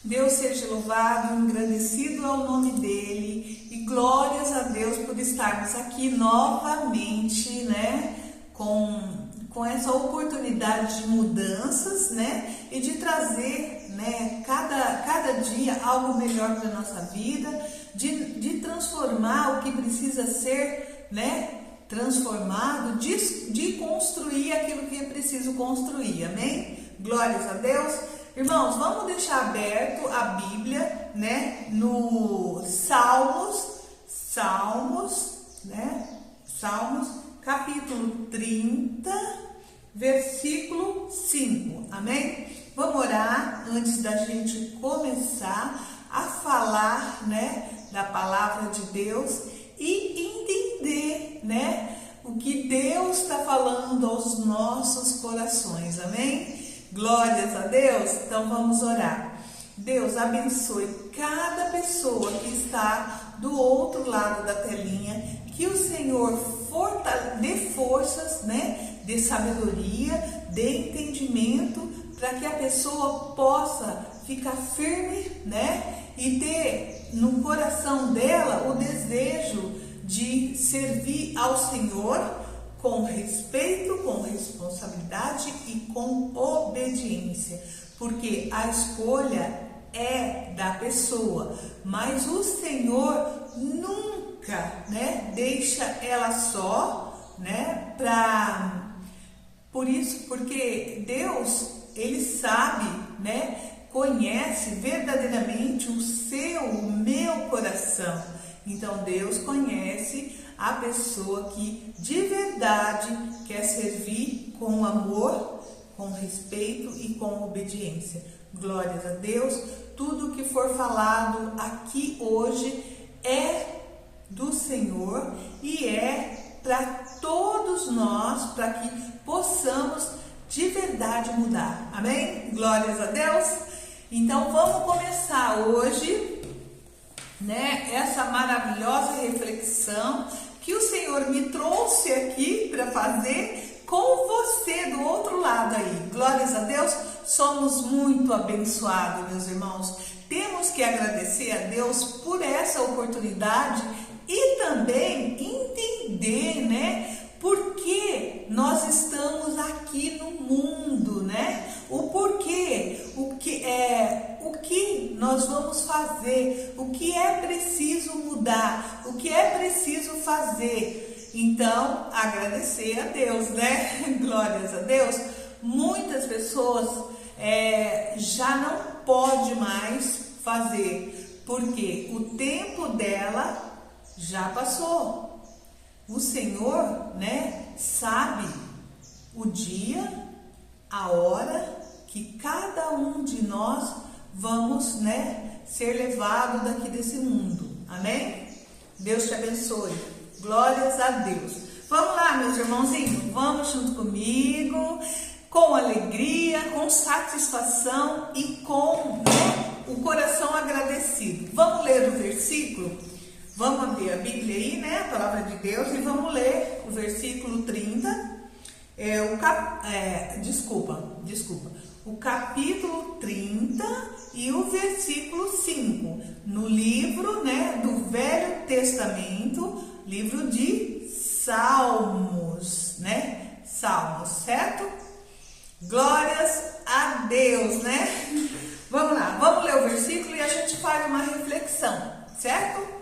Deus seja louvado, engrandecido ao nome dele e glórias a Deus por estarmos aqui novamente, né, com essa oportunidade de mudanças, né, e de trazer, né, cada dia algo melhor para a nossa vida, de transformar o que precisa ser, né, transformado, de construir aquilo que é preciso construir, amém? Glórias a Deus. Irmãos, vamos deixar aberto a Bíblia, né, no Salmos, capítulo 30, versículo 5, amém? Vamos orar antes da gente começar a falar, né, da palavra de Deus e entender, né, o que Deus está falando aos nossos corações, amém? Glórias a Deus. Então vamos orar. Deus abençoe cada pessoa que está do outro lado da telinha, que o Senhor dê forças, né, dê sabedoria, dê entendimento, para que a pessoa possa ficar firme, né, e ter no coração dela o desejo de servir ao Senhor com respeito, com responsabilidade e com obediência, porque a escolha é da pessoa, mas o Senhor nunca, né, deixa ela só, né, por isso, porque Deus, Ele sabe, né, conhece verdadeiramente o meu coração. Então Deus conhece a pessoa que de verdade quer servir com amor, com respeito e com obediência. Glórias a Deus. Tudo que for falado aqui hoje é do Senhor e é para todos nós, para que possamos de verdade mudar. Amém? Glórias a Deus. Então vamos começar hoje, né, essa maravilhosa reflexão que o Senhor me trouxe aqui para fazer com você do outro lado aí. Glórias a Deus. Somos muito abençoados, meus irmãos. Temos que agradecer a Deus por essa oportunidade e também entender, né, por que nós estamos aqui no mundo, né? O porquê, o que nós vamos fazer, o que é preciso mudar, o que é preciso fazer. Então, agradecer a Deus, né? Glórias a Deus. Muitas pessoas já não pode mais fazer, porque o tempo dela já passou. O Senhor, né, sabe o dia, a hora que cada um de nós vamos, né, ser levado daqui desse mundo. Amém? Deus te abençoe. Glórias a Deus. Vamos lá, meus irmãozinhos, vamos junto comigo, com alegria, com satisfação e com, né, o coração agradecido. Vamos ler o versículo? Vamos abrir a Bíblia aí, né, a palavra de Deus, e vamos ler o versículo 30, o capítulo 30 e o versículo 5, no livro, né, do Velho Testamento, livro de Salmos, né, Salmos, certo? Glórias a Deus, né? Vamos lá, vamos ler o versículo e a gente faz uma reflexão, certo?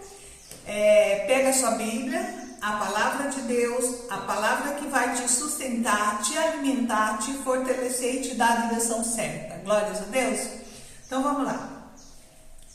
Pega a sua Bíblia, a palavra de Deus, a palavra que vai te sustentar, te alimentar, te fortalecer e te dar a direção certa. Glórias a Deus. Então vamos lá.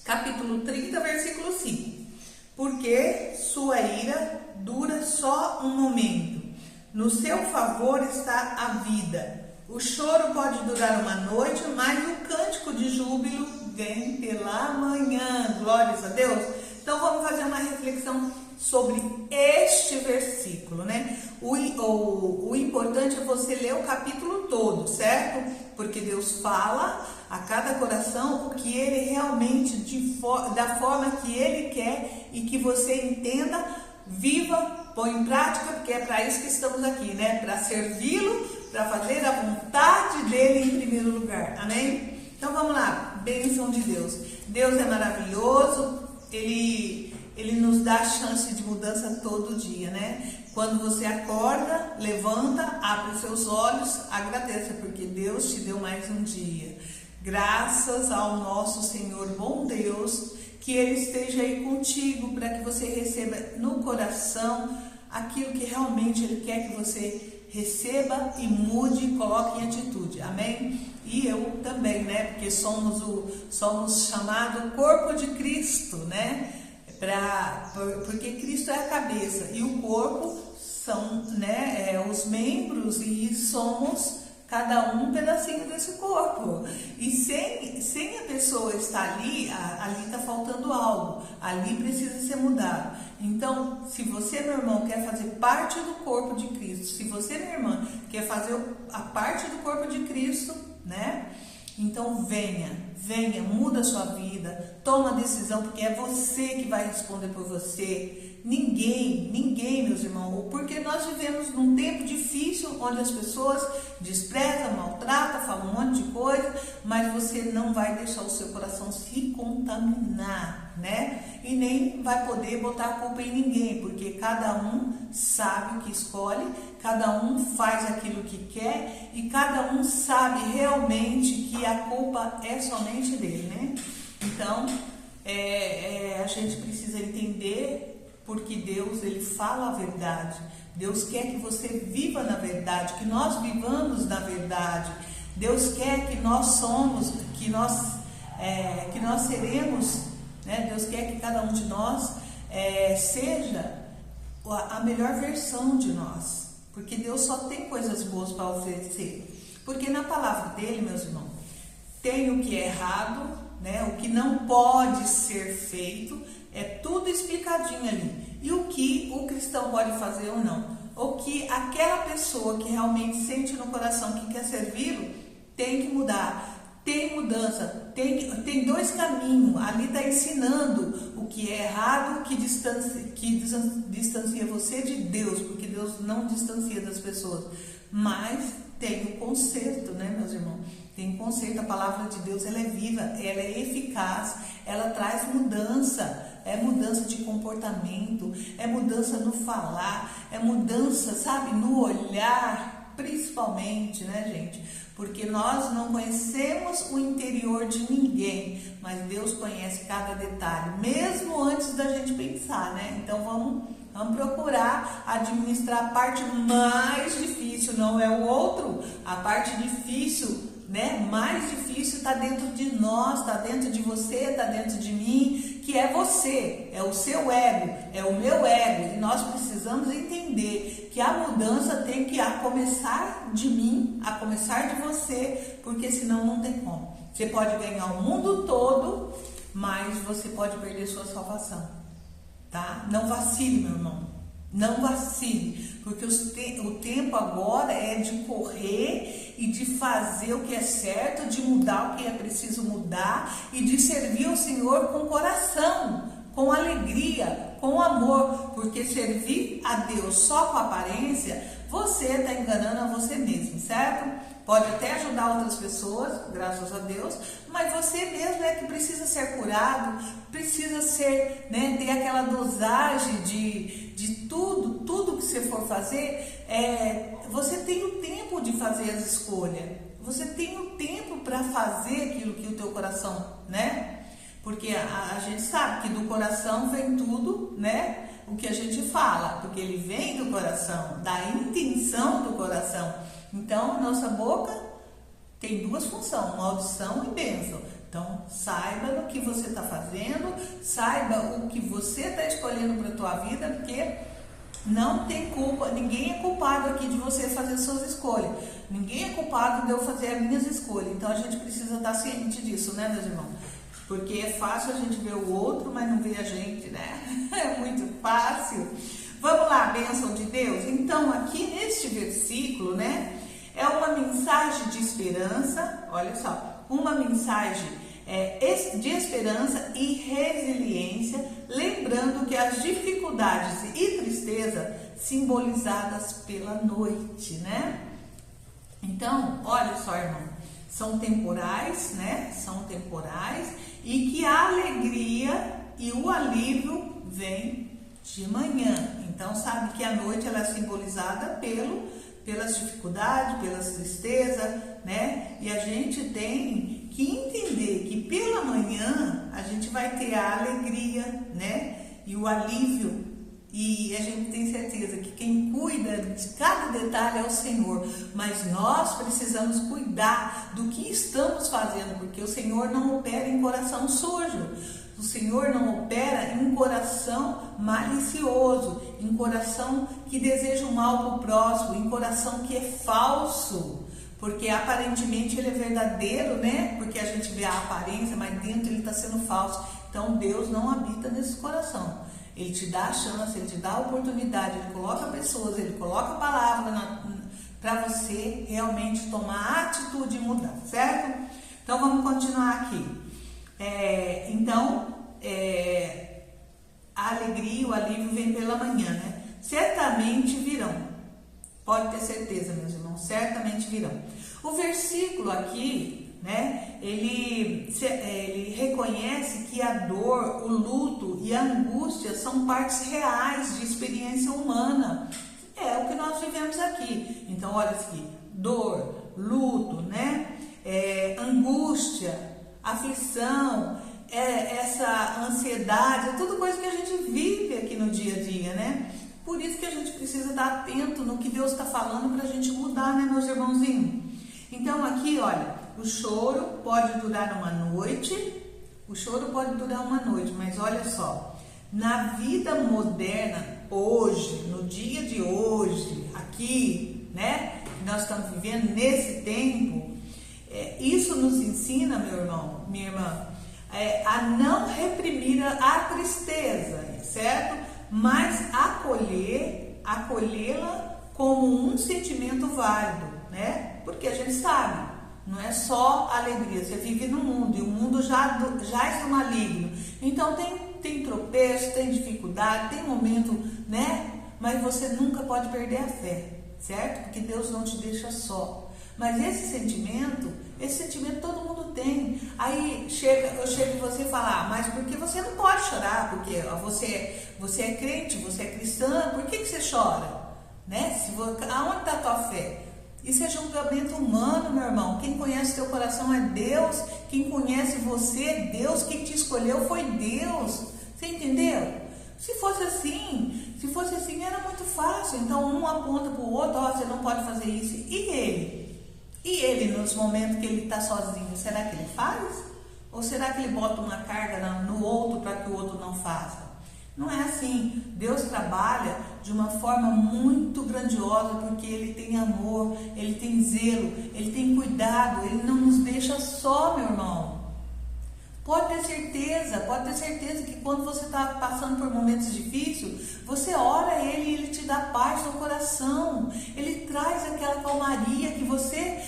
Capítulo 30, versículo 5. Porque sua ira dura só um momento. No seu favor está a vida. O choro pode durar uma noite, mas o cântico de júbilo vem pela manhã. Glórias a Deus. Então vamos fazer uma reflexão sobre este versículo, né? O importante é você ler o capítulo todo, certo? Porque Deus fala a cada coração o que Ele realmente, da forma que Ele quer e que você entenda, viva, põe em prática, porque é para isso que estamos aqui, né? Para servi-lo, para fazer a vontade dEle em primeiro lugar, amém? Então vamos lá, bênção de Deus. Deus é maravilhoso, Ele nos dá a chance de mudança todo dia, né? Quando você acorda, levanta, abre os seus olhos, agradeça, porque Deus te deu mais um dia. Graças ao nosso Senhor bom Deus, que Ele esteja aí contigo, para que você receba no coração aquilo que realmente Ele quer que você receba e mude e coloque em atitude, amém? E eu também, né? Porque somos chamados corpo de Cristo, né? Porque Cristo é a cabeça e o corpo são, né, os membros, e somos cada um pedacinho desse corpo. E sem a pessoa estar ali está faltando algo, ali precisa ser mudado. Então, se você, meu irmão, quer fazer parte do corpo de Cristo, se você, minha irmã, quer fazer a parte do corpo de Cristo, né? Então venha, muda a sua vida, toma a decisão, porque é você que vai responder por você. Ninguém, meus irmãos, porque nós vivemos num tempo difícil, onde as pessoas desprezam, maltratam, falam um monte de coisa, mas você não vai deixar o seu coração se contaminar, né? E nem vai poder botar a culpa em ninguém, porque cada um sabe o que escolhe, cada um faz aquilo que quer, e cada um sabe realmente que a culpa é somente dele, né? Então, a gente precisa entender, porque Deus, Ele fala a verdade. Deus quer que você viva na verdade, que nós vivamos na verdade. Deus quer que nós seremos, né? Deus quer que cada um de nós seja a melhor versão de nós, porque Deus só tem coisas boas para oferecer. Porque na palavra dele, meus irmãos, tem o que é errado, né? O que não pode ser feito, é tudo explicadinho ali. E o que o cristão pode fazer ou não. O que aquela pessoa que realmente sente no coração que quer servir, tem que mudar. Tem mudança, tem dois caminhos. Ali está ensinando o que é errado, que distancia você de Deus, porque Deus não distancia das pessoas. Mas tem o conserto, né, meus irmãos? Tem conserto. A palavra de Deus, ela é viva, ela é eficaz, ela traz mudança. É mudança de comportamento, é mudança no falar, é mudança, sabe, no olhar, principalmente, né, gente? Porque nós não conhecemos o interior de ninguém, mas Deus conhece cada detalhe, mesmo antes da gente pensar, né? Então vamos procurar administrar a parte mais difícil, não é o outro. A parte difícil, né, mais difícil está dentro de nós, está dentro de você, está dentro de mim, que é você, é o seu ego, é o meu ego, e nós precisamos entender que a mudança tem que começar de mim, a começar de você, porque senão não tem como. Você pode ganhar o mundo todo, mas você pode perder sua salvação, tá? Não vacile, meu irmão. Não vacile, porque o tempo agora é de correr e de fazer o que é certo, de mudar o que é preciso mudar e de servir ao Senhor com coração, com alegria, com amor, porque servir a Deus só com aparência, você está enganando a você mesmo, certo? Pode até ajudar outras pessoas, graças a Deus, mas você mesmo é que precisa ser curado, precisa ser, né, ter aquela dosagem de tudo que você for fazer. Você tem o tempo de fazer as escolhas, você tem o tempo para fazer aquilo que o teu coração, né? Porque a gente sabe que do coração vem tudo, né? O que a gente fala, porque ele vem do coração, da intenção do coração. Então, nossa boca tem duas funções, maldição e bênção. Então, saiba no que você está fazendo, saiba o que você está escolhendo para a tua vida, porque não tem culpa, ninguém é culpado aqui de você fazer suas escolhas. Ninguém é culpado de eu fazer as minhas escolhas. Então, a gente precisa estar ciente disso, né, meus irmãos? Porque é fácil a gente ver o outro, mas não ver a gente, né? É muito fácil. Vamos lá, bênção de Deus? Então, aqui neste versículo, né, é uma mensagem de esperança, olha só, uma mensagem de esperança e resiliência, lembrando que as dificuldades e tristeza simbolizadas pela noite, né? Então, olha só, irmão, são temporais, né? São temporais, e que a alegria e o alívio vem de manhã. Então sabe que a noite ela é simbolizada pelas dificuldades, pelas tristezas, né? E a gente tem que entender que pela manhã a gente vai ter a alegria, né? E o alívio. E a gente tem certeza que quem cuida de cada detalhe é o Senhor, mas nós precisamos cuidar do que estamos fazendo, porque o Senhor não opera em coração sujo, o Senhor não opera em um coração malicioso, em coração que deseja o mal para o próximo, em coração que é falso, porque aparentemente ele é verdadeiro, né? Porque a gente vê a aparência, mas dentro ele está sendo falso. Então Deus não habita nesse coração. Ele te dá a chance, ele te dá a oportunidade, ele coloca pessoas, ele coloca a palavra para você realmente tomar a atitude e mudar, certo? Então vamos continuar aqui. A alegria e o alívio vem pela manhã, né? Certamente virão. Pode ter certeza, meus irmãos, certamente virão. O versículo aqui, né? Ele reconhece que a dor, o luto e a angústia são partes reais de experiência humana. É o que nós vivemos aqui. Então, olha aqui, dor, luto, né? Angústia, aflição, essa ansiedade, é tudo coisa que a gente vive aqui no dia a dia, né? Por isso que a gente precisa estar atento no que Deus está falando para a gente mudar, né, meus irmãozinhos? Então, aqui, olha, o choro pode durar uma noite, mas olha só, na vida moderna, hoje, no dia de hoje, aqui, né, nós estamos vivendo nesse tempo, isso nos ensina, meu irmão, minha irmã, a não reprimir a tristeza, certo? Mas acolhê-la como um sentimento válido, né? Porque a gente sabe, não é só alegria, você vive no mundo e o mundo já é maligno. Então tem tropeço, tem dificuldade, tem momento, né? Mas você nunca pode perder a fé, certo? Porque Deus não te deixa só. Mas esse sentimento todo mundo tem. Aí eu chego em você e falo, mas por que você não pode chorar? Porque você é crente, você é cristã, por que você chora? Né? Aonde está a tua fé? Isso é julgamento humano, meu irmão. Quem conhece teu coração é Deus. Quem conhece você é Deus. Quem te escolheu foi Deus. Você entendeu? Se fosse assim era muito fácil. Então um aponta para o outro, você não pode fazer isso. E ele, nos momentos que ele está sozinho, será que ele faz? Ou será que ele bota uma carga no outro para que o outro não faça? Não é assim. Deus trabalha de uma forma muito grandiosa, porque Ele tem amor, Ele tem zelo, Ele tem cuidado, Ele não nos deixa só, meu irmão. Pode ter certeza que quando você está passando por momentos difíceis, você ora a Ele e Ele te dá paz no coração. Ele traz aquela calmaria que você,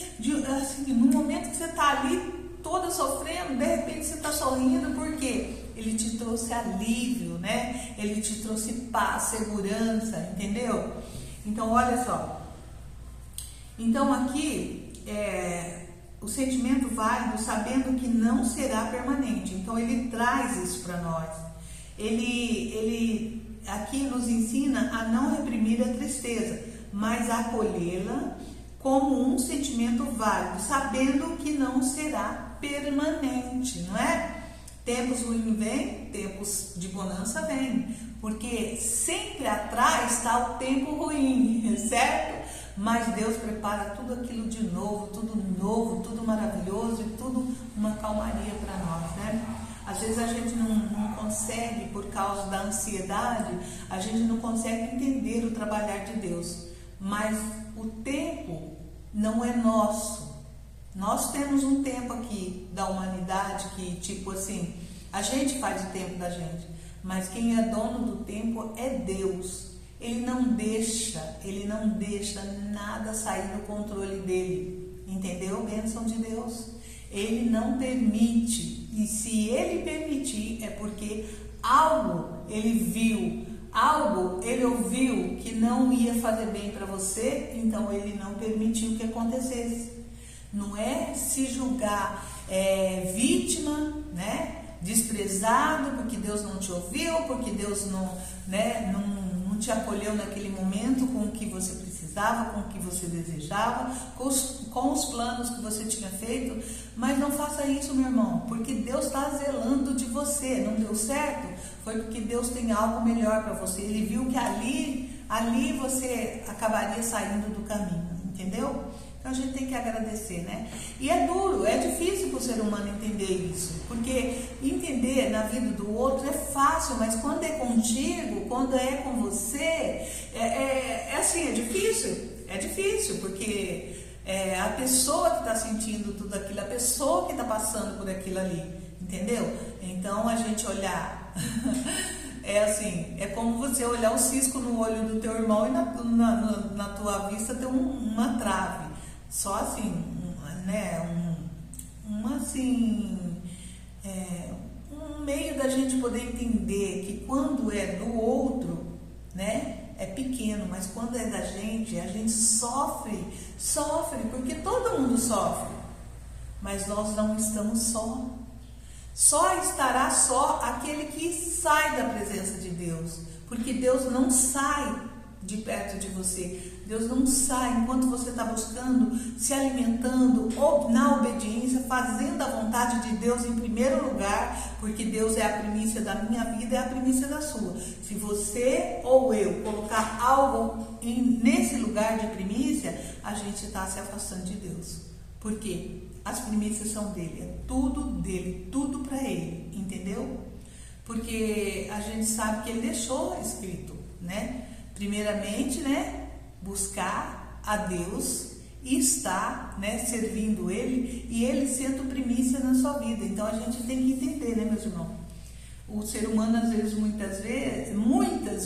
assim, no momento que você está ali toda sofrendo, de repente você está sorrindo, por quê? Ele te trouxe alívio, né? Ele te trouxe paz, segurança, entendeu? Então, olha só. Então, aqui, o sentimento válido, sabendo que não será permanente. Então, ele traz isso para nós. Ele aqui nos ensina a não reprimir a tristeza, mas a acolhê-la como um sentimento válido, sabendo que não será permanente, não é? Tempos ruins vêm, tempos de bonança vêm, porque sempre atrás está o tempo ruim, certo? Mas Deus prepara tudo aquilo de novo, tudo maravilhoso e tudo uma calmaria para nós, né? Às vezes a gente não consegue, por causa da ansiedade, a gente não consegue entender o trabalhar de Deus, mas o tempo não é nosso. Nós temos um tempo aqui da humanidade que, tipo assim, a gente faz o tempo da gente, mas quem é dono do tempo é Deus. Ele não deixa nada sair do controle dele, entendeu? Bênção de Deus. Ele não permite, e se ele permitir é porque algo ele viu, algo ele ouviu que não ia fazer bem para você, então ele não permitiu que acontecesse. não é se julgar vítima, né? Desprezado porque Deus não te ouviu, porque Deus não te acolheu naquele momento com o que você precisava, com o que você desejava, com os planos que você tinha feito. Mas não faça isso, meu irmão, porque Deus está zelando de você. Não deu certo? Foi porque Deus tem algo melhor para você. Ele viu que ali você acabaria saindo do caminho, entendeu? Então a gente tem que agradecer, né? E é duro, é difícil para o ser humano entender isso, porque entender na vida do outro é fácil, mas quando é contigo, quando é com você, assim, é difícil, porque a pessoa que está sentindo tudo aquilo, a pessoa que está passando por aquilo ali, entendeu? Então a gente olhar, é como você olhar o cisco no olho do teu irmão e na tua vista ter uma trave. Só assim, né, um meio da gente poder entender que quando é do outro, né, é pequeno, mas quando é da gente, a gente sofre, porque todo mundo sofre, mas nós não estamos só. Só estará só aquele que sai da presença de Deus, porque Deus não sai de perto de você. Deus não sai enquanto você está buscando, se alimentando ou na obediência, fazendo a vontade de Deus em primeiro lugar, porque Deus é a primícia da minha vida, é a primícia da sua. Se você ou eu colocar algo nesse lugar de primícia, a gente está se afastando de Deus. Por quê? As primícias são dele, é tudo dele, tudo para ele, entendeu? Porque a gente sabe que ele deixou escrito, né? Primeiramente, né? Buscar a Deus e estar, né, servindo Ele e Ele sendo primícia na sua vida. Então a gente tem que entender, né, meus irmãos? O ser humano às vezes, muitas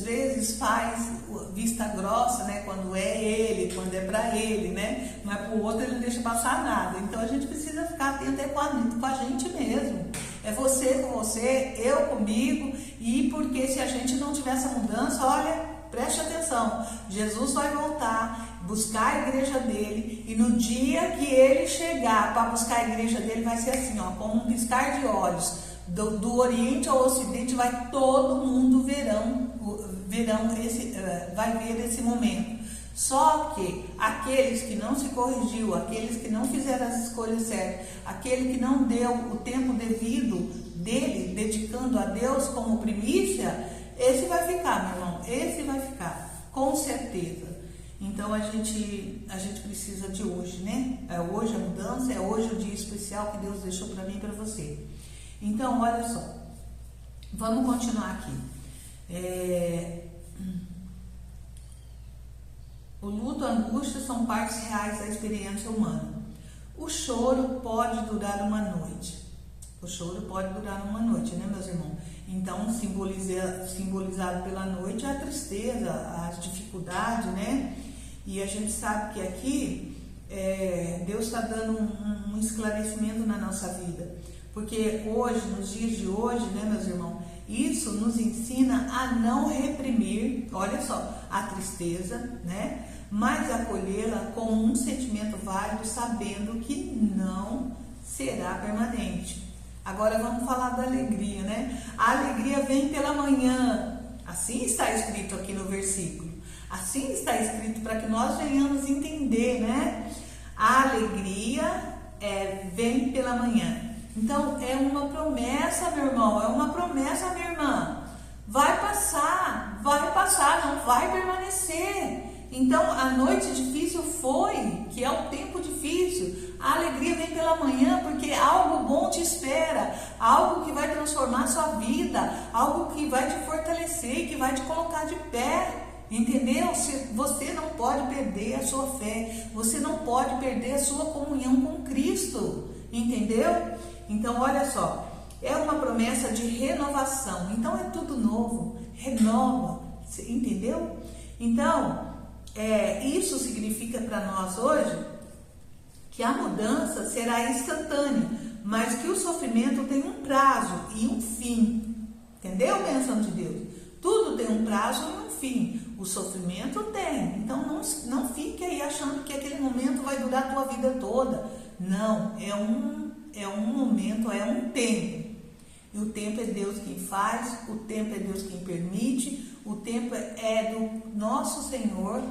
vezes faz vista grossa, né, quando é ele, quando é para ele, né, mas para o outro ele não deixa passar nada. Então a gente precisa ficar atento com a gente mesmo. É você com você, eu comigo, e porque se a gente não tiver essa mudança, olha, preste atenção, Jesus vai voltar, buscar a igreja dele, e no dia que ele chegar para buscar a igreja dele, vai ser assim, ó, como um piscar de olhos, do Oriente ao Ocidente, vai todo mundo vai ver esse momento. Só que aqueles que não se corrigiu, aqueles que não fizeram as escolhas certas, aquele que não deu o tempo devido dele, dedicando a Deus como primícia, esse vai ficar, meu irmão, esse vai ficar, com certeza. Então a gente precisa de hoje, né? É hoje a mudança, é hoje o dia especial que Deus deixou para mim e para você. Então, olha só, vamos continuar aqui. O luto e a angústia são partes reais da experiência humana. O choro pode durar uma noite. Né, meus irmãos? Então, simbolizado pela noite é a tristeza, a dificuldade, né? E a gente sabe que aqui Deus está dando um esclarecimento na nossa vida. Porque hoje, nos dias de hoje, né, meus irmãos, isso nos ensina a não reprimir, olha só, a tristeza, né? Mas acolhê-la como um sentimento válido, sabendo que não será permanente. Agora vamos falar da alegria, né? A alegria vem pela manhã. Assim está escrito aqui no versículo. Assim está escrito para que nós venhamos entender, né? A alegria vem pela manhã. Então é uma promessa, meu irmão, é uma promessa, minha irmã. Vai passar, não vai permanecer. Então a noite difícil foi, que é o tempo difícil. A alegria vem pela manhã, porque algo bom te espera, algo que vai transformar a sua vida, algo que vai te fortalecer e que vai te colocar de pé. Entendeu? Você não pode perder a sua fé, você não pode perder a sua comunhão com Cristo, entendeu? Então olha só, é uma promessa de renovação, então é tudo novo, renova, entendeu? Então, isso significa para nós hoje que a mudança será instantânea, mas que o sofrimento tem um prazo e um fim, entendeu, bênção de Deus? Tudo tem um prazo e um fim. O sofrimento tem. Então não fique aí achando que aquele momento vai durar a tua vida toda. Não, é um momento, é um tempo. E o tempo é Deus quem faz, o tempo é Deus quem permite, o tempo é do nosso Senhor,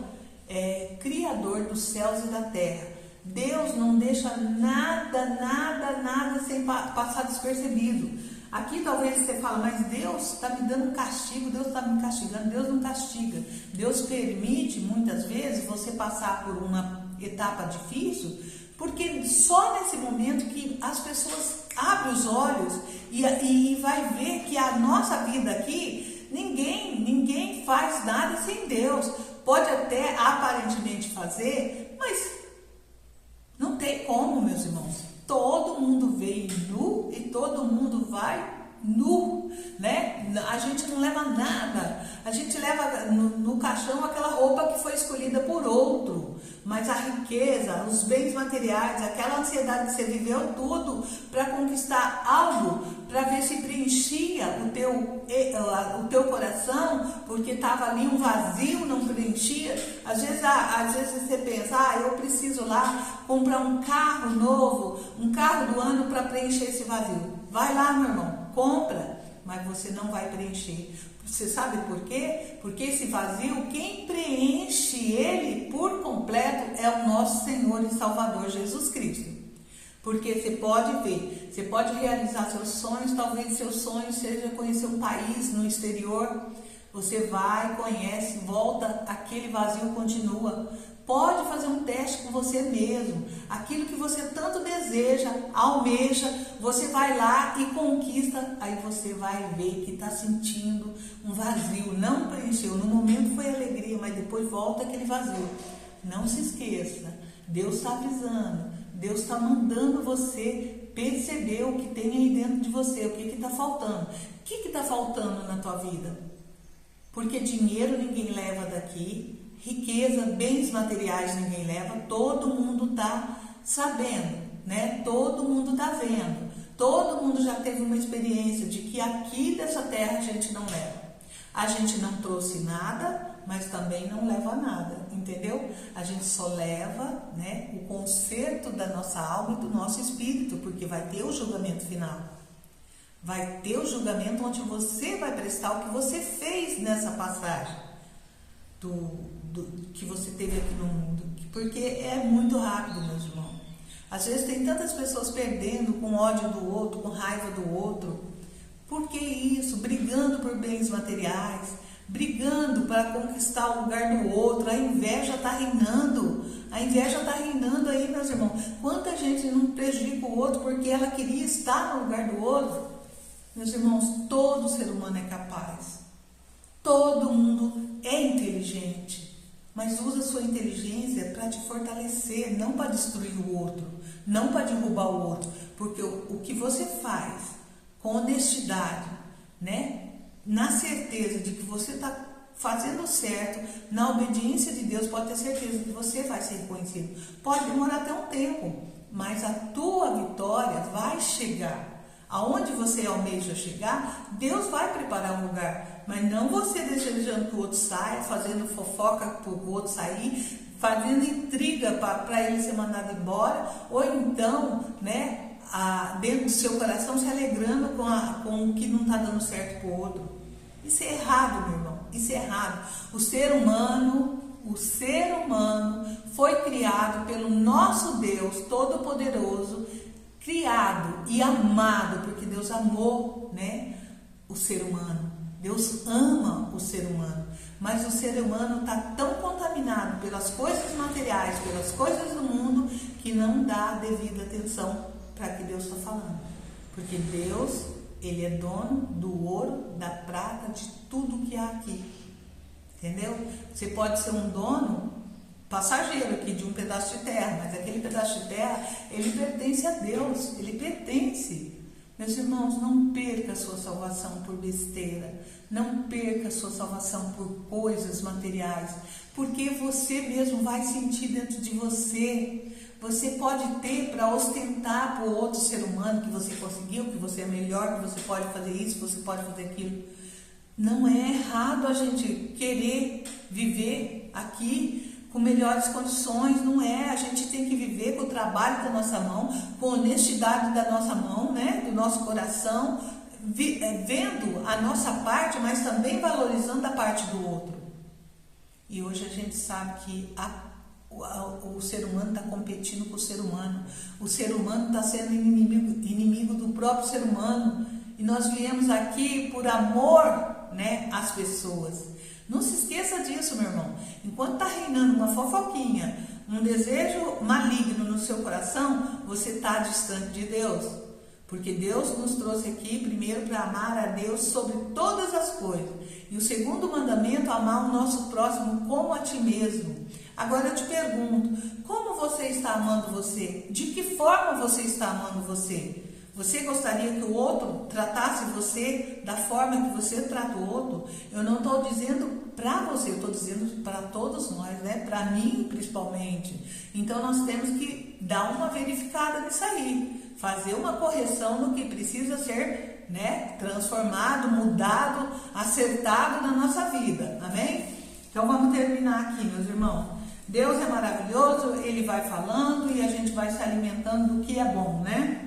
Criador dos céus e da terra. Deus não deixa nada sem passar despercebido. Aqui talvez você fale, mas Deus está me dando um castigo, Deus está me castigando. Deus não castiga. Deus permite muitas vezes você passar por uma etapa difícil, porque só nesse momento que as pessoas abrem os olhos e vai ver que a nossa vida aqui, ninguém faz nada sem Deus. Pode até aparentemente fazer, mas não tem como, meus irmãos. Todo mundo veio nu e todo mundo vai nu, né? A gente não leva nada, a gente leva no caixão aquela roupa que foi escolhida por outro, mas a riqueza, os bens materiais, aquela ansiedade que você viveu tudo para conquistar algo, para ver se preenchia o teu coração, porque estava ali um vazio, não preenchia. Às vezes você pensa, eu preciso lá comprar um carro novo, um carro do ano para preencher esse vazio. Vai lá, meu irmão, compra, mas você não vai preencher. Você sabe por quê? Porque esse vazio, quem preenche ele por completo é o nosso Senhor e Salvador Jesus Cristo. Porque você pode ver, você pode realizar seus sonhos, talvez seu sonho seja conhecer um país no exterior. Você vai, conhece, volta, aquele vazio continua. Pode fazer um teste com você mesmo. Aquilo que você tanto deseja, almeja, você vai lá e conquista. Aí você vai ver que está sentindo um vazio, não preencheu. No momento foi alegria, mas depois volta aquele vazio. Não se esqueça, Deus está avisando, Deus está mandando você perceber o que tem aí dentro de você, o que está faltando. O que está faltando na tua vida? Porque dinheiro ninguém leva daqui, riqueza, bens materiais ninguém leva, todo mundo está sabendo, né? Todo mundo está vendo, todo mundo já teve uma experiência de que aqui dessa terra a gente não leva. A gente não trouxe nada, mas também não leva nada, entendeu? A gente só leva, né, o conserto da nossa alma e do nosso espírito, porque vai ter o julgamento final. Vai ter o julgamento onde você vai prestar o que você fez nessa passagem que você teve aqui no mundo. Porque é muito rápido, meus irmãos. Às vezes tem tantas pessoas perdendo com ódio do outro, com raiva do outro. Por que isso? Brigando por bens materiais, brigando para conquistar o lugar do outro. A inveja está reinando. A inveja está reinando aí, meus irmãos. Quanta gente não prejudica o outro porque ela queria estar no lugar do outro. Meus irmãos, todo ser humano é capaz. Todo mundo é inteligente. Mas usa a sua inteligência para te fortalecer, não para destruir o outro, não para derrubar o outro. Porque o que você faz com honestidade, né? Na certeza de que você está fazendo certo, na obediência de Deus, pode ter certeza que você vai ser reconhecido. Pode demorar até um tempo, mas a tua vitória vai chegar. Aonde você almeja chegar, Deus vai preparar um lugar. Mas não você desejando que o outro saia, fazendo fofoca para o outro sair, fazendo intriga para ele ser mandado embora, ou então, né, dentro do seu coração se alegrando com o que não está dando certo para o outro. Isso é errado, meu irmão, isso é errado. O ser humano foi criado pelo nosso Deus Todo-Poderoso, criado e amado, porque Deus amou, né, o ser humano. Deus ama o ser humano, mas o ser humano está tão contaminado pelas coisas materiais, pelas coisas do mundo, que não dá a devida atenção para o que Deus está falando. Porque Deus, Ele é dono do ouro, da prata, de tudo que há aqui. Entendeu? Você pode ser um dono passageiro aqui de um pedaço de terra, mas aquele pedaço de terra, ele pertence a Deus, ele pertence. Meus irmãos, não perca a sua salvação por besteira, não perca a sua salvação por coisas materiais, porque você mesmo vai sentir dentro de você. Você pode ter para ostentar para o outro ser humano que você conseguiu, que você é melhor, que você pode fazer isso, que você pode fazer aquilo. Não é errado a gente querer viver aqui com melhores condições, não é? A gente tem que viver com o trabalho da nossa mão, com a honestidade da nossa mão, né? Do nosso coração, vendo a nossa parte, mas também valorizando a parte do outro. E hoje a gente sabe que o ser humano está competindo com o ser humano. O ser humano está sendo inimigo do próprio ser humano. E nós viemos aqui por amor, né, às pessoas. Não se esqueça disso, meu irmão. Enquanto está reinando uma fofoquinha, um desejo maligno no seu coração, você está distante de Deus. Porque Deus nos trouxe aqui primeiro para amar a Deus sobre todas as coisas. E o segundo mandamento, amar o nosso próximo como a ti mesmo. Agora eu te pergunto, como você está amando você? De que forma você está amando você? Você gostaria que o outro tratasse você da forma que você trata o outro? Eu não estou dizendo para você, eu estou dizendo para todos nós, né? Para mim principalmente. Então nós temos que dar uma verificada nisso aí, fazer uma correção no que precisa ser, né, transformado, mudado, acertado na nossa vida, amém? Então vamos terminar aqui, meus irmãos. Deus é maravilhoso, Ele vai falando e a gente vai se alimentando do que é bom, né?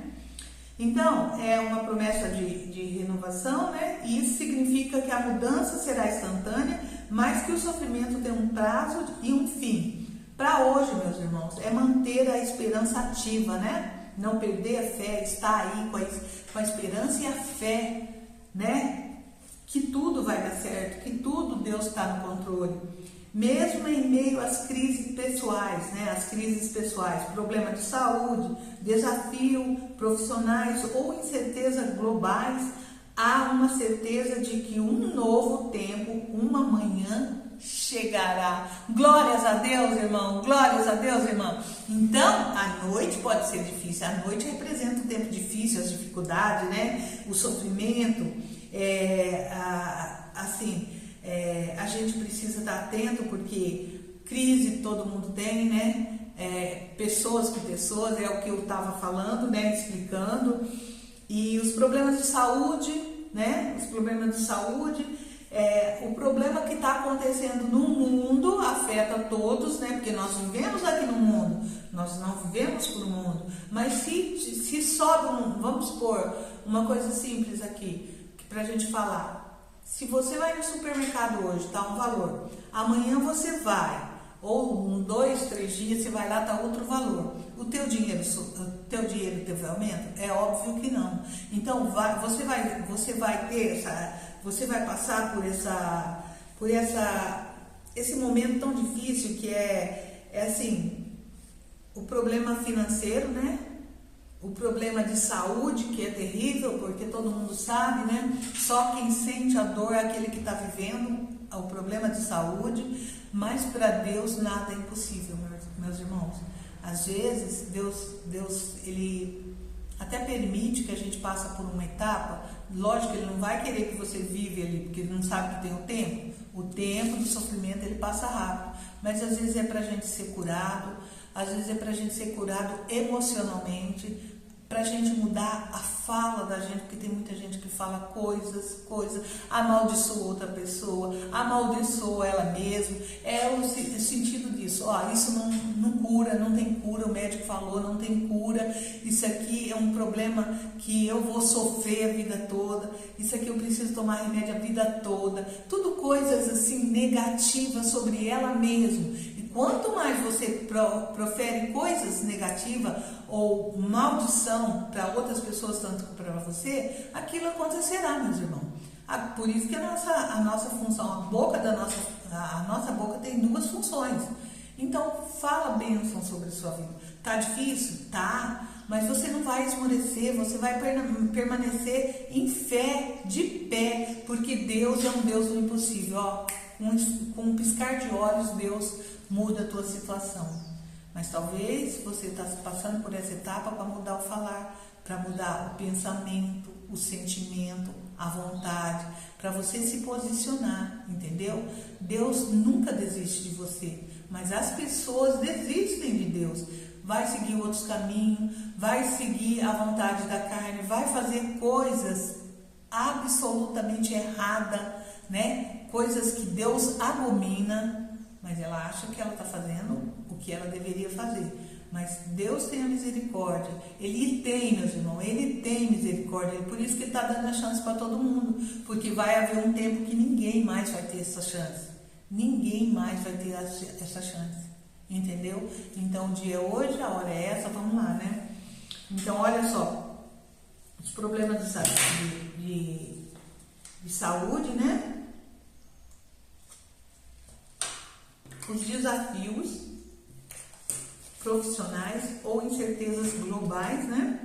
Então, é uma promessa de renovação, né? E isso significa que a mudança será instantânea, mas que o sofrimento tem um prazo e um fim. Para hoje, meus irmãos, é manter a esperança ativa, né? Não perder a fé, estar aí com a esperança e a fé, né? Que tudo vai dar certo, que tudo Deus está no controle. Mesmo em meio às crises pessoais, né? As crises pessoais, problema de saúde, desafio profissionais ou incerteza globais, há uma certeza de que um novo tempo, uma manhã chegará. Glórias a Deus, irmão, glórias a Deus, irmão. Então, a noite pode ser difícil, a noite representa um tempo difícil, as dificuldades, né? O sofrimento, a gente precisa estar atento porque crise todo mundo tem, né? Pessoas com pessoas, é o que eu estava falando, né? Explicando. E os problemas de saúde, né? Os problemas de saúde, o problema que está acontecendo no mundo afeta todos, né? Porque nós vivemos aqui no mundo, nós não vivemos para o mundo. Mas se sobe vamos supor, uma coisa simples aqui, para a gente falar. Se você vai no supermercado hoje, está um valor. Amanhã você vai, ou 2, 3 dias, você vai lá, está outro valor. O teu dinheiro teve aumento? É óbvio que não. Então, você vai passar por esse momento tão difícil que é assim, o problema financeiro, né? O problema de saúde, que é terrível, porque todo mundo sabe, né? Só quem sente a dor é aquele que está vivendo o problema de saúde, mas para Deus nada é impossível, meus irmãos. Às vezes, Deus, Ele até permite que a gente passe por uma etapa. Lógico que Ele não vai querer que você vive ali, porque Ele não sabe que tem o tempo. O tempo do sofrimento, ele passa rápido. Mas às vezes é para a gente ser curado, às vezes é para a gente ser curado emocionalmente, para a gente mudar a fala da gente, porque tem muita gente que fala coisas, amaldiçoa outra pessoa, amaldiçoa ela mesma. É o sentido disso. Isso não cura, não tem cura, o médico falou, não tem cura. Isso aqui é um problema que eu vou sofrer a vida toda. Isso aqui eu preciso tomar remédio a vida toda. Tudo coisas assim negativas sobre ela mesma. Quanto mais você profere coisas negativas ou maldição para outras pessoas, tanto para você, aquilo acontecerá, meus irmãos. Por isso que a nossa função, a nossa boca tem 2 funções. Então, fala bênção sobre a sua vida. Tá difícil? Tá. Mas você não vai esmorecer, você vai permanecer em fé, de pé, porque Deus é um Deus do impossível. Com um piscar de olhos, Deus muda a tua situação. Mas talvez você está passando por essa etapa para mudar o falar, para mudar o pensamento, o sentimento, a vontade, para você se posicionar, entendeu? Deus nunca desiste de você, mas as pessoas desistem de Deus. Vai seguir outros caminhos, vai seguir a vontade da carne, vai fazer coisas absolutamente erradas, né? Coisas que Deus abomina. mas ela acha que ela está fazendo o que ela deveria fazer. Mas Deus tem a misericórdia. Ele tem, meus irmãos, Ele tem misericórdia. Por isso que Ele está dando a chance para todo mundo. Porque vai haver um tempo que ninguém mais vai ter essa chance. Ninguém mais vai ter essa chance. Entendeu? Então o dia é hoje, a hora é essa, vamos lá, né? Então olha só, os problemas de saúde, né? Os desafios profissionais ou incertezas globais, né?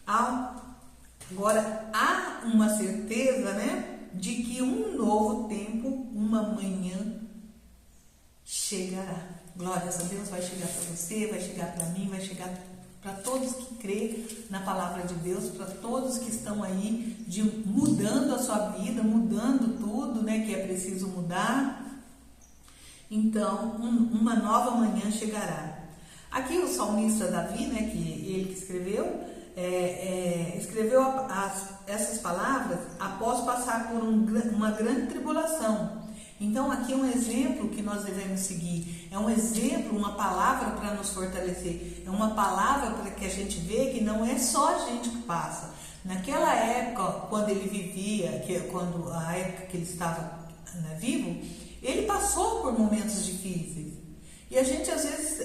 Agora há uma certeza, né, de que um novo tempo, uma manhã chegará. Glórias a Deus, vai chegar para você, vai chegar para mim, vai chegar para todos que creem na palavra de Deus, para todos que estão aí mudando a sua vida, mudando tudo, né, que é preciso mudar. Então, uma nova manhã chegará. Aqui o salmista Davi, né, que ele que escreveu essas palavras após passar por uma grande tribulação. Então aqui é um exemplo que nós devemos seguir, é um exemplo, uma palavra para nos fortalecer, é uma palavra para que a gente vê que não é só a gente que passa. Naquela época, quando ele vivia, a época que ele estava, né, vivo, ele passou por momentos difíceis. E a gente, às vezes,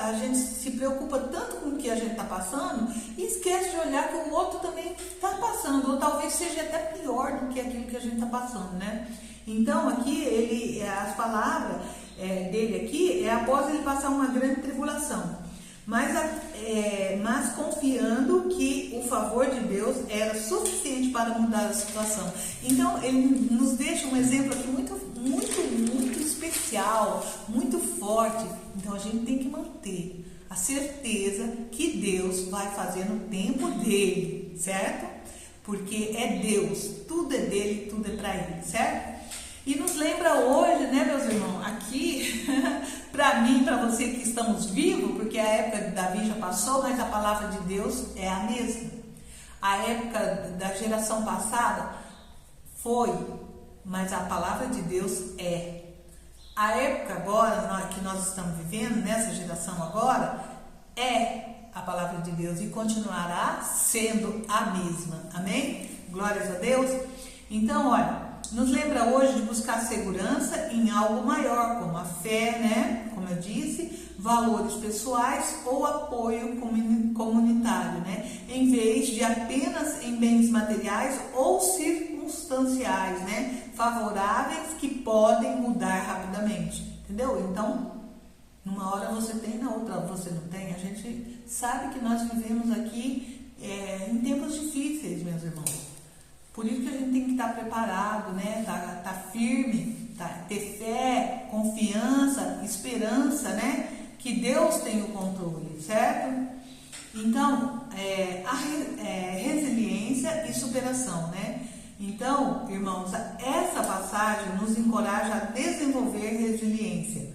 a gente se preocupa tanto com o que a gente está passando e esquece de olhar que o outro também está passando, ou talvez seja até pior do que aquilo que a gente está passando, né? Então, aqui, as palavras dele aqui é após ele passar uma grande tribulação, mas confiando que o favor de Deus era suficiente para mudar a situação. Então, ele nos deixa um exemplo aqui muito especial, muito forte. Então a gente tem que manter a certeza que Deus vai fazer no tempo dele, certo? Porque é Deus, tudo é dele, tudo é para ele, certo? E nos lembra hoje, né, meus irmãos, aqui, para mim, para você que estamos vivos, porque a época de Davi já passou, mas a palavra de Deus é a mesma. A época da geração passada foi, mas a palavra de Deus é. A época agora que nós estamos vivendo, nessa geração agora, é a palavra de Deus e continuará sendo a mesma. Amém? Glórias a Deus. Então, olha, nos lembra hoje de buscar segurança em algo maior, como a fé, né? Como eu disse, valores pessoais ou apoio comunitário, né? Em vez de apenas em bens materiais ou circunstanciais, né? Favoráveis que podem mudar rapidamente, entendeu? Então, numa hora você tem, na outra você não tem. A gente sabe que nós vivemos aqui em tempos difíceis, meus irmãos. Por isso que a gente tem que estar preparado, né? Tá firme, ter fé, confiança, esperança, né? Que Deus tem o controle, certo? Então, resiliência e superação, né? Então, irmãos, essa passagem nos encoraja a desenvolver resiliência.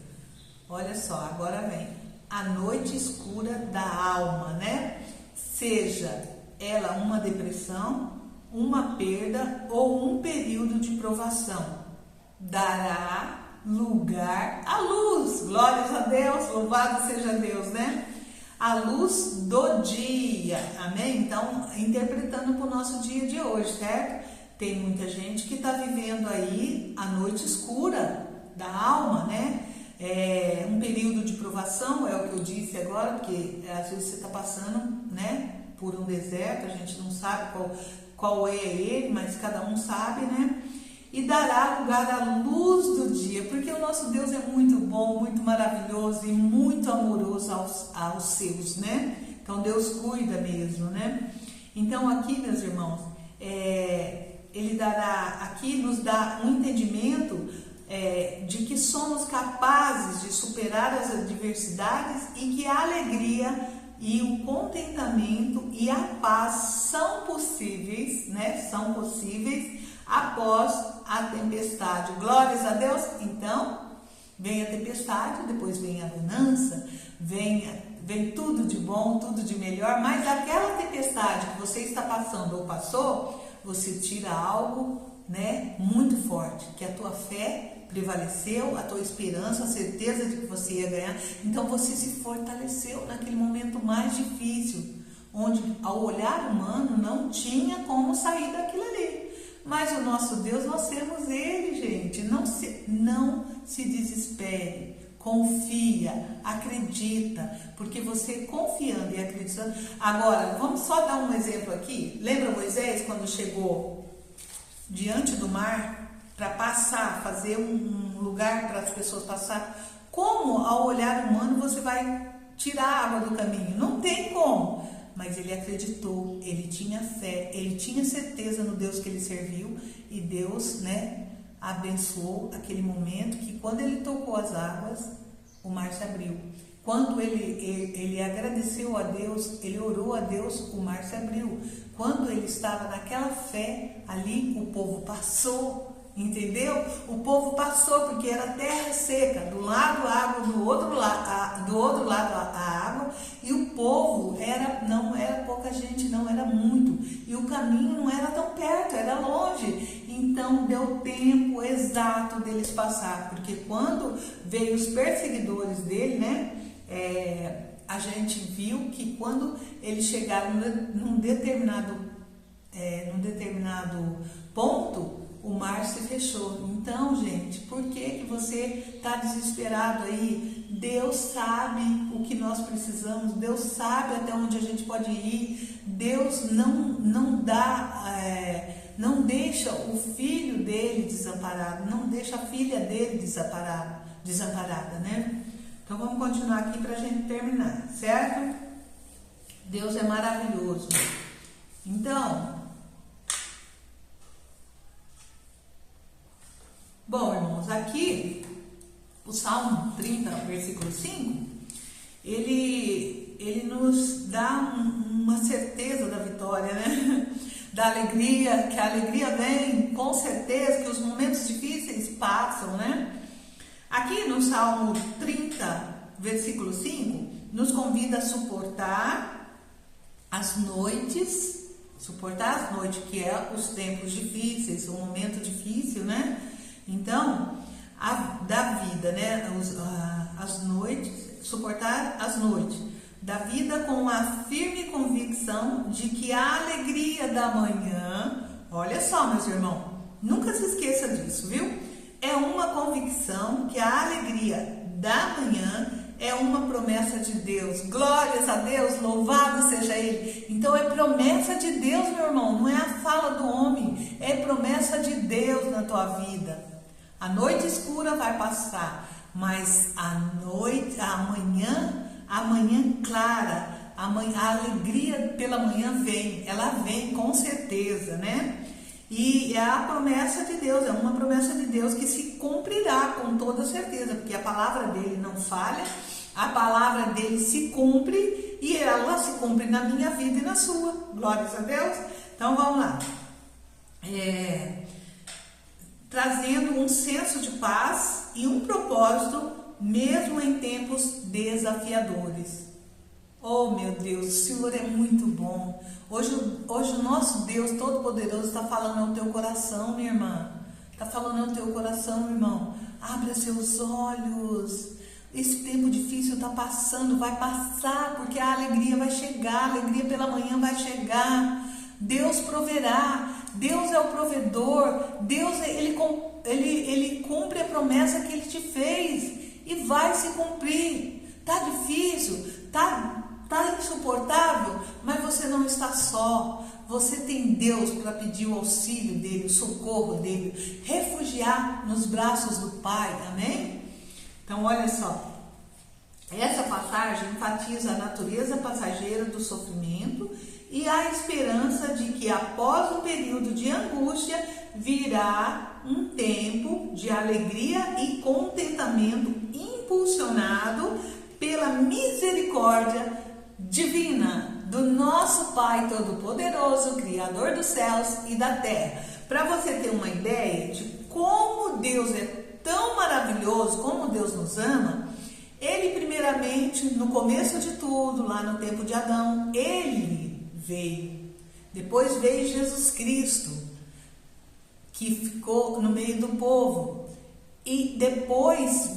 Olha só, agora vem a noite escura da alma, né? Seja ela uma depressão, uma perda ou um período de provação, dará lugar à luz. Glórias a Deus, louvado seja Deus, né? A luz do dia, amém? Então, interpretando para o nosso dia de hoje, certo? Tem muita gente que está vivendo aí a noite escura da alma, né? Um período de provação, é o que eu disse agora, porque às vezes você está passando, né, por um deserto, a gente não sabe qual é ele, mas cada um sabe, né? E dará lugar à luz do dia, porque o nosso Deus é muito bom, muito maravilhoso e muito amoroso aos seus, né? Então Deus cuida mesmo, né? Então aqui, meus irmãos, Ele nos dá um entendimento de que somos capazes de superar as adversidades e que a alegria e o contentamento e a paz são possíveis, né? São possíveis após a tempestade. Glórias a Deus. Então, vem a tempestade, depois vem a bonança, vem tudo de bom, tudo de melhor, mas aquela tempestade que você está passando ou passou, você tira algo, né, muito forte, que é a tua fé prevaleceu, a tua esperança, a certeza de que você ia ganhar. Então você se fortaleceu naquele momento mais difícil, onde ao olhar humano não tinha como sair daquilo ali. Mas o nosso Deus, nós temos Ele, gente. Não se desespere, confia, acredita, porque você confiando e acreditando. Agora, vamos só dar um exemplo aqui. Lembra Moisés quando chegou diante do mar para passar, fazer um lugar para as pessoas passar? Como ao olhar humano você vai tirar a água do caminho? Não tem como. Mas ele acreditou, ele tinha fé, ele tinha certeza no Deus que ele serviu, e Deus, abençoou aquele momento que quando ele tocou as águas, o mar se abriu. Quando ele agradeceu a Deus, ele orou a Deus, o mar se abriu. Quando ele estava naquela fé, ali o povo passou. Entendeu? O povo passou porque era terra seca, do lado a água, do outro lado a água, e o povo não era pouca gente, não era muito, e o caminho não era tão perto, era longe. Então deu tempo exato deles passar, porque quando veio os perseguidores dele, a gente viu que quando eles chegaram num determinado ponto, o mar se fechou. Então, gente, por que você está desesperado aí? Deus sabe o que nós precisamos, Deus sabe até onde a gente pode ir. Deus não deixa o filho dele desamparado, não deixa a filha dele desamparada, né? Então vamos continuar aqui para a gente terminar, certo? Deus é maravilhoso. Então, bom, irmãos, aqui o Salmo 30, versículo 5, ele nos dá uma certeza da vitória, né? Da alegria, que a alegria vem com certeza, que os momentos difíceis passam, né? Aqui no Salmo 30, versículo 5, nos convida a suportar as noites, que é os tempos difíceis, o momento difícil, né? Então, da vida, né? As noites, suportar as noites da vida com a firme convicção de que a alegria da manhã, olha só, meus irmãos, nunca se esqueça disso, viu? É uma convicção que a alegria da manhã é uma promessa de Deus. Glórias a Deus, louvado seja Ele. Então é promessa de Deus, meu irmão, não é a fala do homem, é promessa de Deus na tua vida. A noite escura vai passar, mas amanhã clara, a alegria pela manhã vem, ela vem com certeza, né? E é a promessa de Deus, é uma promessa de Deus que se cumprirá com toda certeza, porque a palavra dele não falha, a palavra dele se cumpre e ela se cumpre na minha vida e na sua. Glórias a Deus. Então vamos lá. Trazendo um senso de paz e um propósito, mesmo em tempos desafiadores. Oh, meu Deus, o Senhor é muito bom. Hoje o nosso Deus Todo-Poderoso está falando ao teu coração, minha irmã. Está falando ao teu coração, meu irmão. Abra seus olhos. Esse tempo difícil está passando, vai passar, porque a alegria vai chegar, a alegria pela manhã vai chegar. Deus proverá, Deus é o provedor, Deus ele cumpre a promessa que Ele te fez e vai se cumprir. Tá difícil, tá insuportável, mas você não está só. Você tem Deus para pedir o auxílio dele, o socorro dele, refugiar nos braços do Pai, amém? Então olha só, essa passagem enfatiza a natureza passageira do sofrimento e a esperança de que após um período de angústia virá um tempo de alegria e contentamento impulsionado pela misericórdia divina do nosso Pai Todo-Poderoso, Criador dos céus e da terra. Para você ter uma ideia de como Deus é tão maravilhoso, como Deus nos ama, Ele primeiramente, no começo de tudo, lá no tempo de Adão, Ele veio. Depois veio Jesus Cristo, que ficou no meio do povo. E depois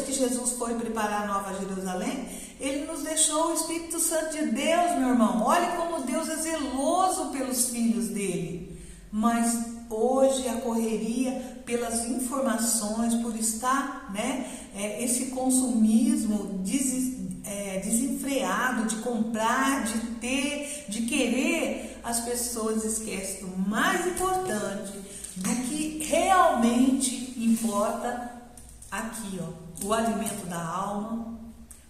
que Jesus foi preparar a Nova Jerusalém, ele nos deixou o Espírito Santo de Deus, meu irmão. Olha como Deus é zeloso pelos filhos dele. Mas hoje a correria pelas informações, por estar, esse consumismo desenfreado de comprar, de ter, de querer, as pessoas esquecem do mais importante, do que realmente importa aqui, o alimento da alma,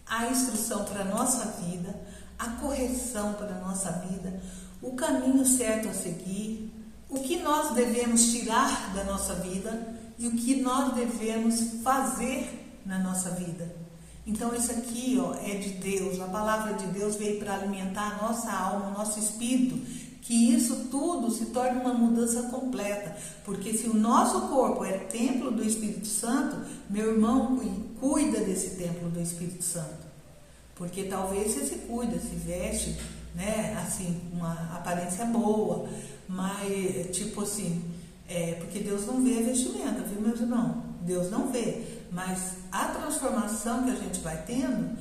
a instrução para a nossa vida, a correção para a nossa vida, o caminho certo a seguir, o que nós devemos tirar da nossa vida e o que nós devemos fazer na nossa vida. Então isso aqui é de Deus, a palavra de Deus veio para alimentar a nossa alma, o nosso espírito, que isso tudo se torne uma mudança completa, porque se o nosso corpo é templo do Espírito Santo, meu irmão, cuida desse templo do Espírito Santo, porque talvez você se cuida, se veste, assim, uma aparência boa, mas tipo assim, porque Deus não vê a vestimenta, viu, meus irmãos? Deus não vê, mas a transformação que a gente vai tendo,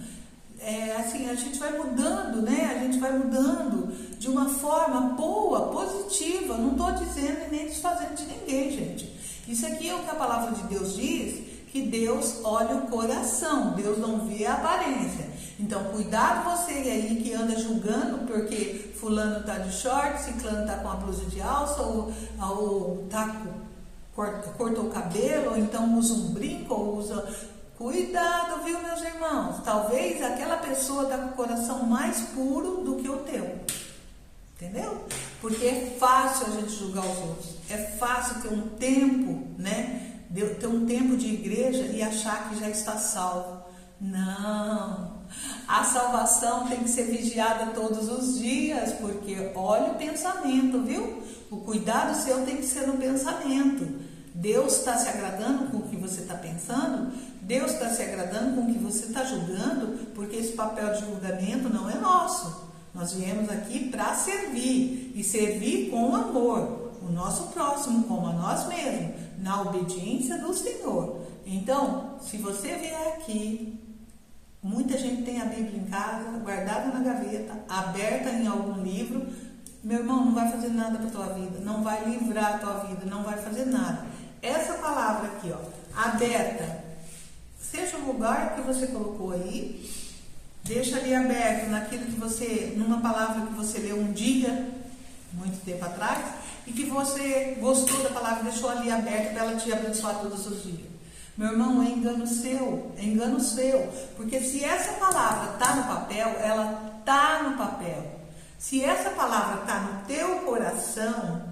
assim, a gente vai mudando, a gente vai mudando de uma forma boa, positiva. Não estou dizendo e nem desfazendo de ninguém, gente. Isso aqui é o que a palavra de Deus diz, que Deus olha o coração, Deus não vê a aparência. Então, cuidado você aí que anda julgando porque fulano está de short, ciclano está com a blusa de alça, ou tá cortou o cabelo, ou então usa um brinco, ou usa... Cuidado, viu, meus irmãos? Talvez aquela pessoa está com o coração mais puro do que o teu. Entendeu? Porque é fácil a gente julgar os outros. É fácil ter um tempo, ter um tempo de igreja e achar que já está salvo. Não. A salvação tem que ser vigiada todos os dias, porque olha o pensamento, viu? O cuidado seu tem que ser no pensamento. Deus está se agradando com o que você está pensando? Deus está se agradando com o que você está julgando? Porque esse papel de julgamento não é nosso. Nós viemos aqui para servir, e servir com amor, o nosso próximo como a nós mesmos, na obediência do Senhor. Então, se você vier aqui, muita gente tem a Bíblia em casa, guardada na gaveta, aberta em algum livro, meu irmão, não vai fazer nada para a tua vida, não vai livrar a tua vida, não vai fazer nada. Essa palavra aqui, aberta, seja o lugar que você colocou aí, deixa ali aberto naquilo que você, numa palavra que você leu um dia, muito tempo atrás, e que você gostou da palavra, deixou ali aberto para ela te abençoar todos os dias. Meu irmão, é engano seu, porque se essa palavra está no papel, ela está no papel. Se essa palavra está no teu coração,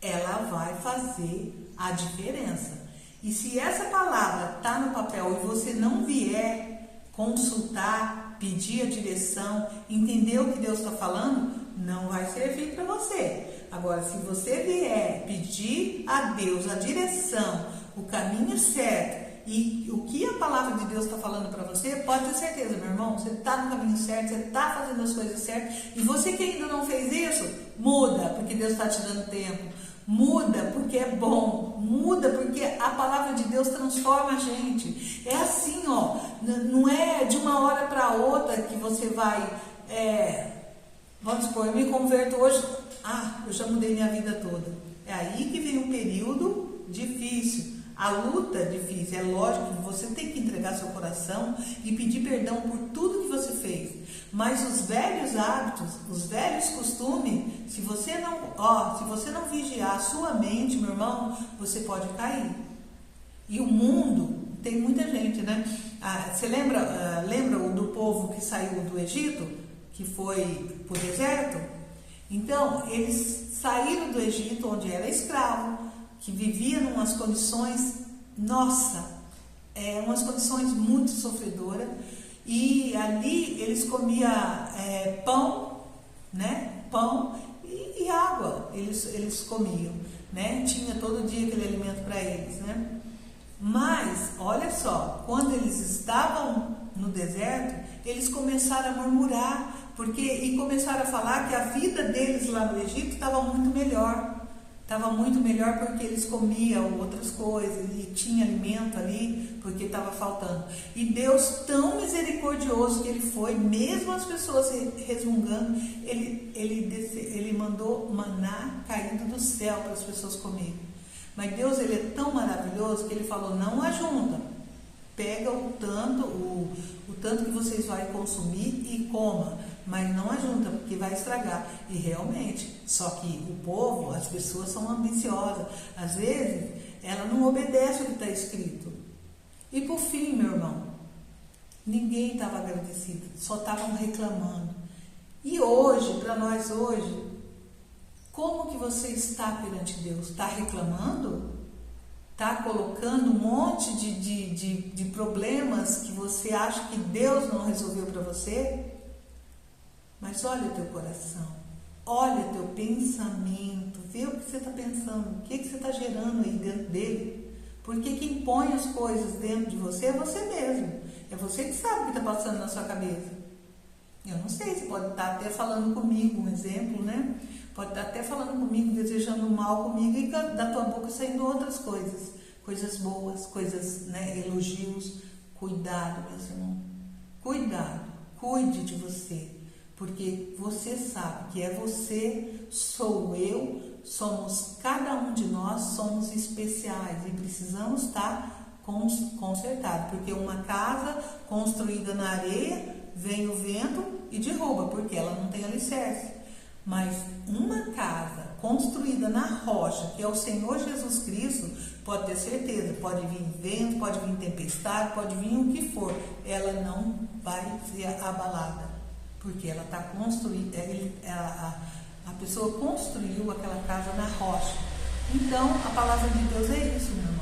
ela vai fazer a diferença. E se essa palavra está no papel e você não vier consultar, pedir a direção, entender o que Deus está falando, não vai servir para você. Agora, se você vier pedir a Deus a direção, o caminho certo, e o que a palavra de Deus está falando para você, pode ter certeza, meu irmão, você está no caminho certo, você está fazendo as coisas certas, e você que ainda não fez isso, muda, porque Deus está te dando tempo. Muda porque é bom, muda porque a palavra de Deus transforma a gente. É assim, não é de uma hora para outra que você vai, vamos supor, eu me converto hoje, eu já mudei minha vida toda. É aí que vem um período difícil, a luta é difícil, é lógico que você tem que entregar seu coração e pedir perdão por tudo que você fez. Mas os velhos hábitos, os velhos costumes, se você não vigiar a sua mente, meu irmão, você pode cair. E o mundo, tem muita gente, você lembra do povo que saiu do Egito, que foi para o deserto? Então, eles saíram do Egito, onde era escravo, que vivia em umas condições, umas condições muito sofredoras, e ali eles comiam pão, pão e água, eles comiam, tinha todo dia aquele alimento para eles, Mas, olha só, quando eles estavam no deserto, eles começaram a murmurar, e começaram a falar que a vida deles lá no Egito estava muito melhor. estava muito melhor porque eles comiam outras coisas e tinha alimento ali porque estava faltando. E Deus, tão misericordioso que Ele foi, mesmo as pessoas resmungando, Ele mandou maná caído do céu para as pessoas comerem. Mas Deus, Ele é tão maravilhoso que Ele falou, não ajunta, pega o tanto que vocês vão consumir e coma, mas não ajunta, porque vai estragar. E realmente, só que o povo, as pessoas são ambiciosas, às vezes ela não obedece o que está escrito. E por fim, meu irmão, ninguém estava agradecido, só estavam reclamando. E hoje, para nós hoje, como que você está perante Deus? Está reclamando? Está colocando um monte de problemas que você acha que Deus não resolveu para você? Mas olha o teu coração, olha o teu pensamento, vê o que você está pensando, o que você está gerando aí dentro dele. Porque quem põe as coisas dentro de você é você mesmo. É você que sabe o que está passando na sua cabeça. Eu não sei, você pode estar até falando comigo, um exemplo, né? Pode estar até falando comigo, desejando mal comigo e da tua boca saindo outras coisas. Coisas boas, coisas, né, elogios. Cuidado, meus irmãos. Cuidado, cuide de você. Porque você sabe que é você, sou eu, somos, cada um de nós somos especiais e precisamos estar consertados. Porque uma casa construída na areia, vem o vento e derruba, porque ela não tem alicerce. Mas uma casa construída na rocha, que é o Senhor Jesus Cristo, pode ter certeza, pode vir vento, pode vir tempestade, pode vir o que for, ela não vai ser abalada. Porque ela está construída, a pessoa construiu aquela casa na rocha. Então, a palavra de Deus é isso, meu irmão.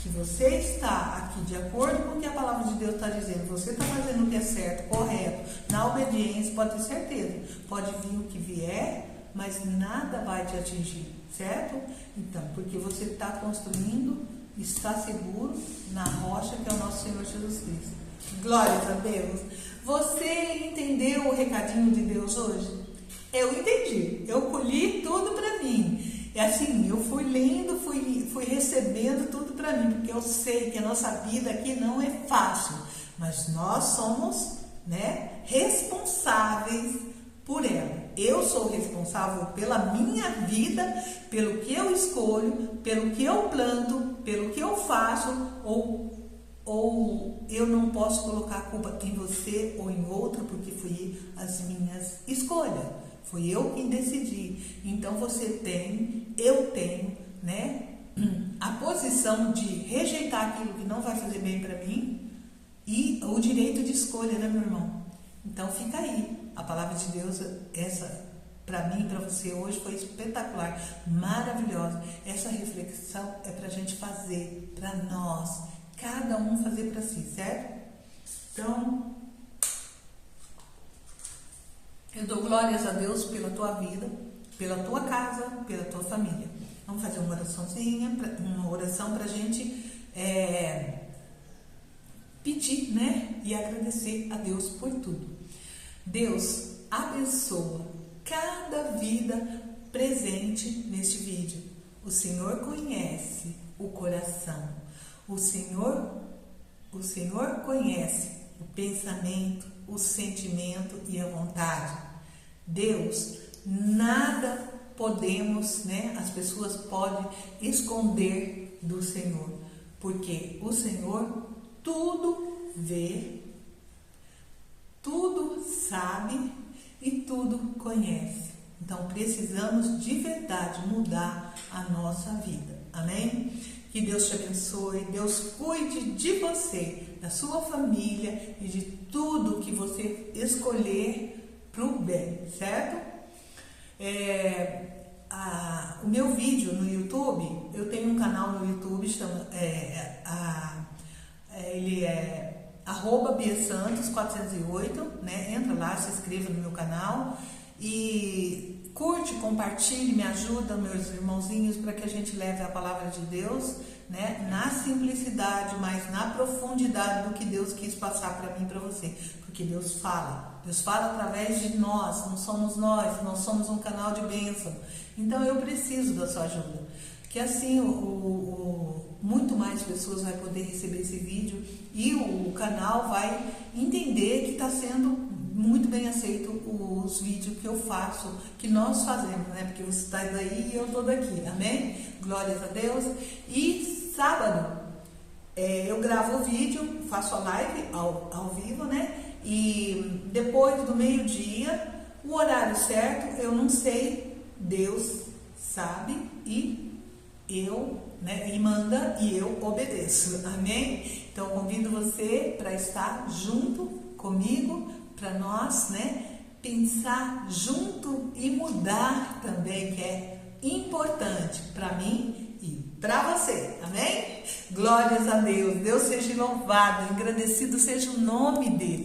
Se você está aqui de acordo com o que a palavra de Deus está dizendo, você está fazendo o que é certo, correto, na obediência, pode ter certeza. Pode vir o que vier, mas nada vai te atingir, certo? Então, porque você está construindo, está seguro na rocha que é o nosso Senhor Jesus Cristo. Glórias a Deus. Você entendeu o recadinho de Deus hoje? Eu entendi. Eu colhi tudo para mim. É assim, eu fui lendo, fui recebendo tudo para mim, porque eu sei que a nossa vida aqui não é fácil, mas nós somos, né, responsáveis por ela. Eu sou responsável pela minha vida, pelo que eu escolho, pelo que eu planto, pelo que eu faço, ou eu não posso colocar a culpa em você ou em outro, porque foi as minhas escolhas. Foi eu quem decidi. Então você tem, eu tenho, né, a posição de rejeitar aquilo que não vai fazer bem para mim e o direito de escolha, né, meu irmão? Então fica aí. A palavra de Deus, essa para mim e para você hoje foi espetacular, maravilhosa. Essa reflexão é para a gente fazer, para nós, cada um fazer para si, certo? Então, eu dou glórias a Deus pela tua vida, pela tua casa, pela tua família. Vamos fazer uma oraçãozinha, uma oração para a gente pedir, né? E agradecer a Deus por tudo. Deus, abençoa cada vida presente neste vídeo. O Senhor conhece o coração. O Senhor conhece o pensamento, o sentimento e a vontade. Deus, nada podemos, né? As pessoas podem esconder do Senhor, porque o Senhor tudo vê, tudo sabe e tudo conhece. Então precisamos de verdade mudar a nossa vida. Amém? Que Deus te abençoe, Deus cuide de você, da sua família e de tudo que você escolher para o bem, certo? O meu vídeo no YouTube, eu tenho um canal no YouTube, ele é @biasantos408, né? Entra lá, se inscreva no meu canal e curte, compartilhe, me ajuda, meus irmãozinhos, para que a gente leve a palavra de Deus, né, na simplicidade, mas na profundidade do que Deus quis passar para mim e para você. Porque Deus fala através de nós, não somos nós somos um canal de bênção. Então eu preciso da sua ajuda, que assim muito mais pessoas vão poder receber esse vídeo e o canal vai entender que está sendo muito bem aceito os vídeos que eu faço, que nós fazemos, né? Porque você está daí e eu estou daqui, amém? Glórias a Deus. E sábado eu gravo o vídeo, faço a live ao vivo, né? E depois do meio-dia, o horário certo, eu não sei, Deus sabe e eu, né? E manda e eu obedeço, amém? Então convido você para estar junto comigo, para nós, né, pensar junto e mudar também, que é importante para mim e para você, amém? Glórias a Deus, Deus seja louvado, engrandecido seja o nome dele.